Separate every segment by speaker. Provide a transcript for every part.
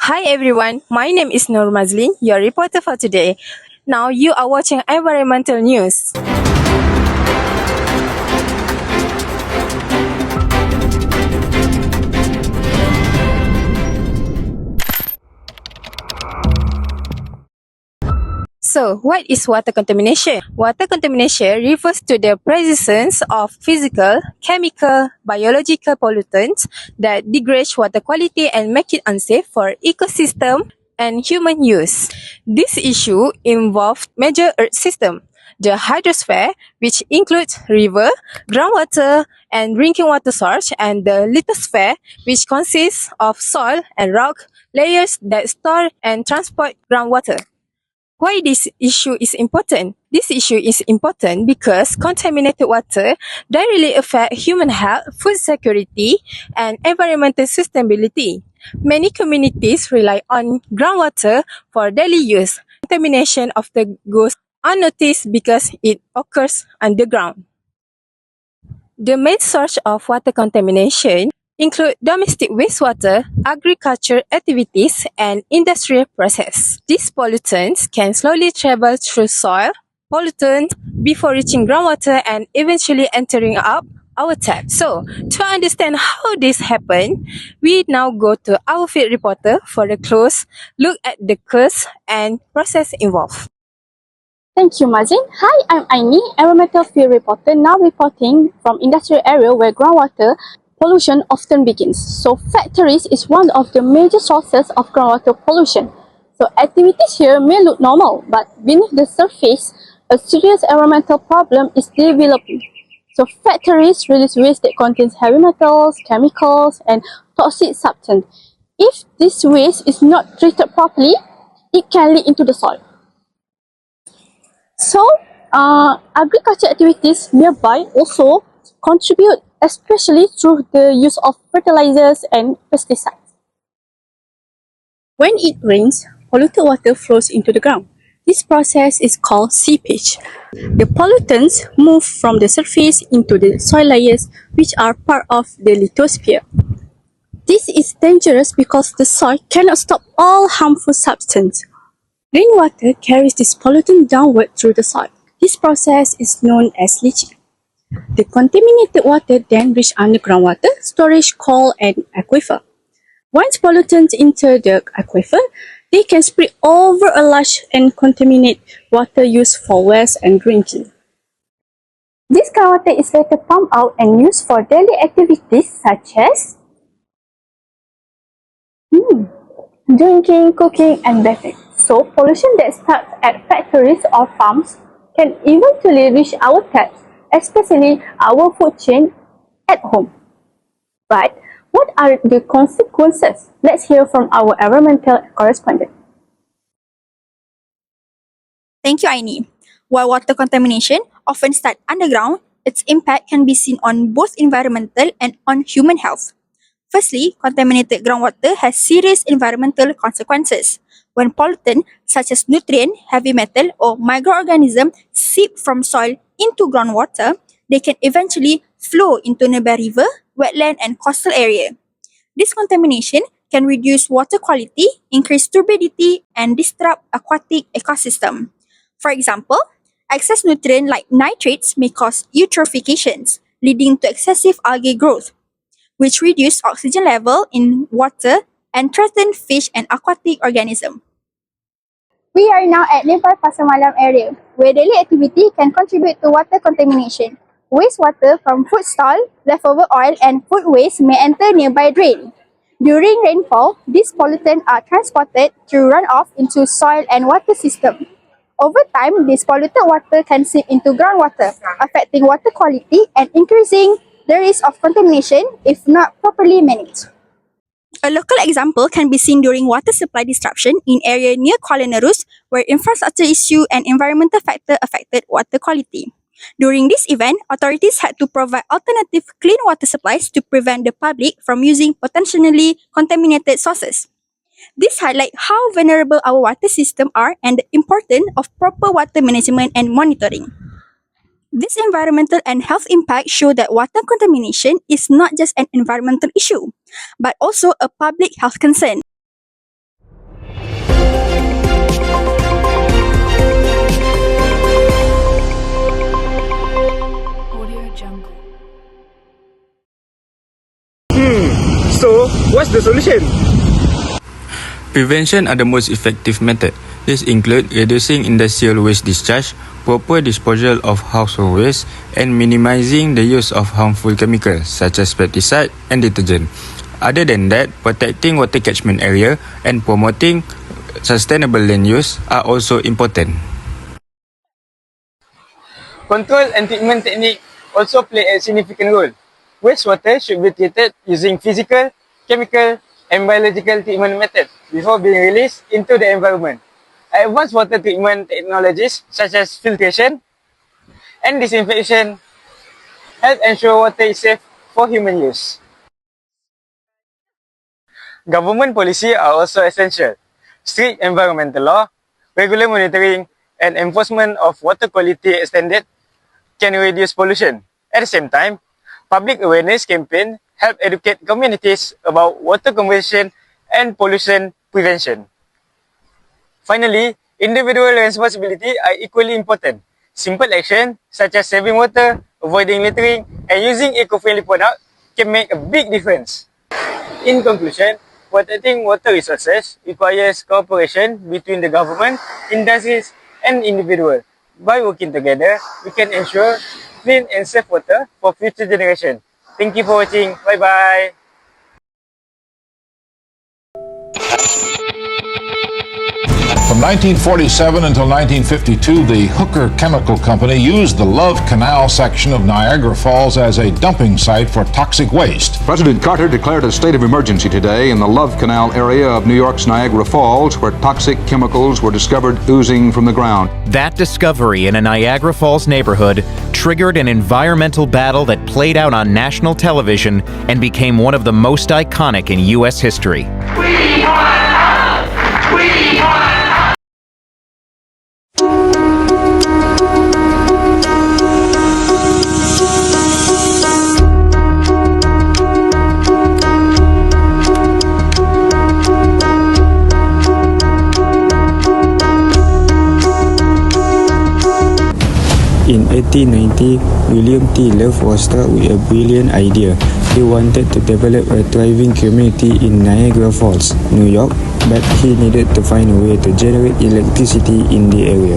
Speaker 1: Hi everyone, my name is Nur Mazlin, your reporter for today. Now you are watching environmental news. So, what is water contamination? Water contamination refers to the presence of physical, chemical, biological pollutants that degrade water quality and make it unsafe for ecosystem and human use. This issue involves major earth system, the hydrosphere, which includes river, groundwater, and drinking water source, and the lithosphere, which consists of soil and rock layers that store and transport groundwater. Why this issue is important? This issue is important because contaminated water directly affect human health, food security, and environmental sustainability. Many communities rely on groundwater for daily use. Contamination often goes unnoticed because it occurs underground. The main source of water contamination include domestic wastewater, agriculture activities, and industrial process. These pollutants can slowly travel through soil, pollutants before reaching groundwater and eventually entering up our tap. So, to understand how this happen, we now go to our field reporter for a close look at the cause and process involved.
Speaker 2: Thank you, Mazin. Hi, I'm Aini, environmental field reporter, now reporting from industrial area where groundwater pollution often begins. So factories is one of the major sources of groundwater pollution. So activities here may look normal, but beneath the surface, a serious environmental problem is developing. So factories release waste that contains heavy metals, chemicals, and toxic substance. If this waste is not treated properly, it can leak into the soil. So, agriculture activities nearby also contribute, especially through the use of fertilizers and pesticides. When it rains, polluted water flows into the ground. This process is called seepage. The pollutants move from the surface into the soil layers, which are part of the lithosphere. This is dangerous because the soil cannot stop all harmful substances. Rainwater carries this pollutant downward through the soil. This process is known as leaching. The contaminated water then reaches underground water storage called an aquifer. Once pollutants enter the aquifer, they can spread over a large and contaminate water used for waste and drinking. This groundwater is later pumped out and used for daily activities such as drinking, cooking, and bathing. So, pollution that starts at factories or farms can eventually reach our taps, especially our food chain at home. But what are the consequences? Let's hear from our environmental correspondent.
Speaker 3: Thank you, Aini. While water contamination often starts underground, its impact can be seen on both environmental and on human health. Firstly, contaminated groundwater has serious environmental consequences. When pollutants such as nutrient, heavy metal, or microorganisms seep from soil into groundwater, they can eventually flow into nearby river, wetland, and coastal area. This contamination can reduce water quality, increase turbidity, and disrupt aquatic ecosystem. For example, excess nutrient like nitrates may cause eutrophications, leading to excessive algae growth, which reduce oxygen level in water and threaten fish and aquatic organisms.
Speaker 2: We are now at nearby Pasar Malam area, where daily activity can contribute to water contamination. Wastewater from food stall, leftover oil, and food waste may enter nearby drain. During rainfall, these pollutants are transported through runoff into soil and water system. Over time, this polluted water can seep into groundwater, affecting water quality and increasing the risk of contamination if not properly managed.
Speaker 3: A local example can be seen during water supply disruption in area near Kuala Nerus, where infrastructure issue and environmental factor affected water quality. During this event, authorities had to provide alternative clean water supplies to prevent the public from using potentially contaminated sources. This highlights how vulnerable our water systems are and the importance of proper water management and monitoring. This environmental and health impact show that water contamination is not just an environmental issue, but also a public health concern.
Speaker 4: So, what's the solution?
Speaker 5: Prevention are the most effective method. These include reducing industrial waste discharge, proper disposal of household waste, and minimizing the use of harmful chemicals such as pesticide and detergent. Other than that, protecting water catchment area and promoting sustainable land use are also important.
Speaker 4: Control and treatment technique also play a significant role. Wastewater should be treated using physical, chemical, and biological treatment methods before being released into the environment. Advanced water treatment technologies such as filtration and disinfection help ensure water is safe for human use. Government policy are also essential. Strict environmental law, regular monitoring, and enforcement of water quality standards can reduce pollution. At the same time, public awareness campaigns help educate communities about water conservation and pollution prevention. Finally, individual responsibility are equally important. Simple action such as saving water, avoiding littering, and using eco-friendly products can make a big difference. In conclusion, protecting water resources requires cooperation between the government, industries, and individuals. By working together, we can ensure clean and safe water for future generations. Thank you for watching. Bye-bye.
Speaker 6: From 1947 until 1952, the Hooker Chemical Company used the Love Canal section of Niagara Falls as a dumping site for toxic waste.
Speaker 7: President Carter declared a state of emergency today in the Love Canal area of New York's Niagara Falls, where toxic chemicals were discovered oozing from the ground.
Speaker 8: That discovery in a Niagara Falls neighborhood triggered an environmental battle that played out on national television and became one of the most iconic in U.S. history.
Speaker 9: We want love! We want
Speaker 10: In 1890, William T. Love was struck with a brilliant idea. He wanted to develop a thriving community in Niagara Falls, New York, but he needed to find a way to generate electricity in the area.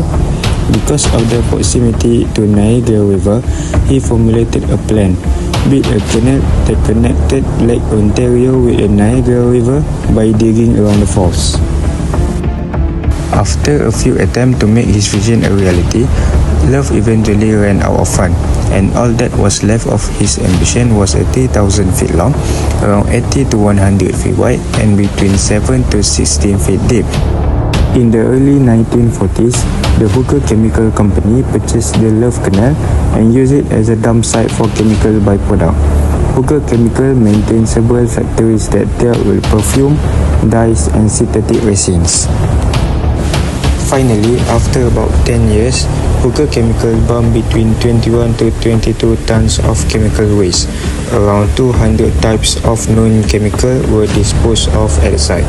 Speaker 10: Because of the proximity to Niagara River, he formulated a plan. Build a canal that connected Lake Ontario with the Niagara River by digging around the falls. After a few attempts to make his vision a reality, Love eventually ran out of funds, and all that was left of his ambition was a 3,000 feet long, around 80 to 100 feet wide, and between 7 to 16 feet deep. In the early 1940s, the Hooker Chemical Company purchased the Love Canal and used it as a dump site for chemical byproducts. Hooker Chemical maintained several factories that dealt with perfume, dyes, and synthetic resins. Finally, after about 10 years, Hooker Chemical bumped between 21 to 22 tons of chemical waste. Around 200 types of known chemical were disposed of at the site.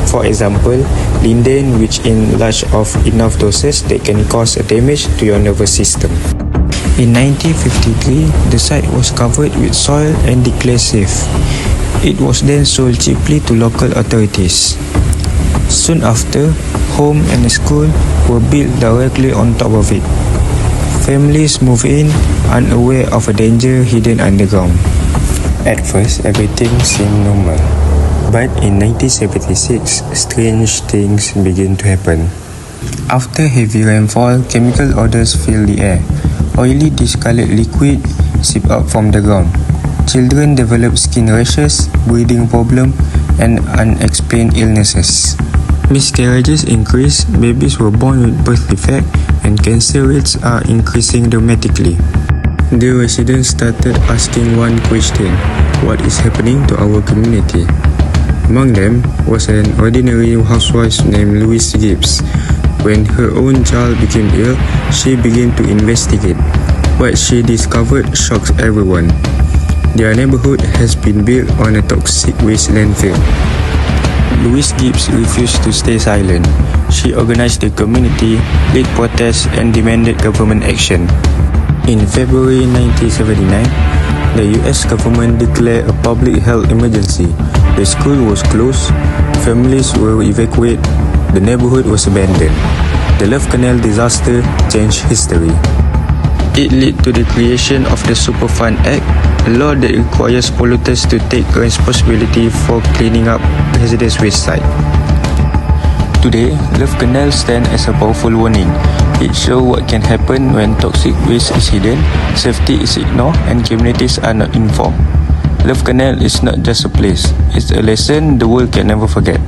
Speaker 10: For example, linden, which in large of enough doses that can cause a damage to your nervous system. In 1953, the site was covered with soil and declared safe. It was then sold cheaply to local authorities. Soon after, home and a school were built directly on top of it. Families moved in, unaware of a danger hidden underground. At first, everything seemed normal. But in 1976, strange things began to happen. After heavy rainfall, chemical odors filled the air. Oily discolored liquid seeped out from the ground. Children developed skin rashes, breathing problems, and unexplained illnesses. Miscarriages increased, babies were born with birth defects, and cancer rates are increasing dramatically. The residents started asking one question: what is happening to our community? Among them was an ordinary housewife named Louise Gibbs. When her own child became ill, she began to investigate. What she discovered shocked everyone. Their neighborhood has been built on a toxic waste landfill. Louise Gibbs refused to stay silent. She organized the community, led protests, and demanded government action. In February 1979, the US government declared a public health emergency. The school was closed, families were evacuated, the neighborhood was abandoned. The Love Canal disaster changed history. It led to the creation of the Superfund Act, a law that requires polluters to take responsibility for cleaning up hazardous waste sites. Today, Love Canal stands as a powerful warning. It shows what can happen when toxic waste is hidden, safety is ignored, and communities are not informed. Love Canal is not just a place, it's a lesson the world can never forget.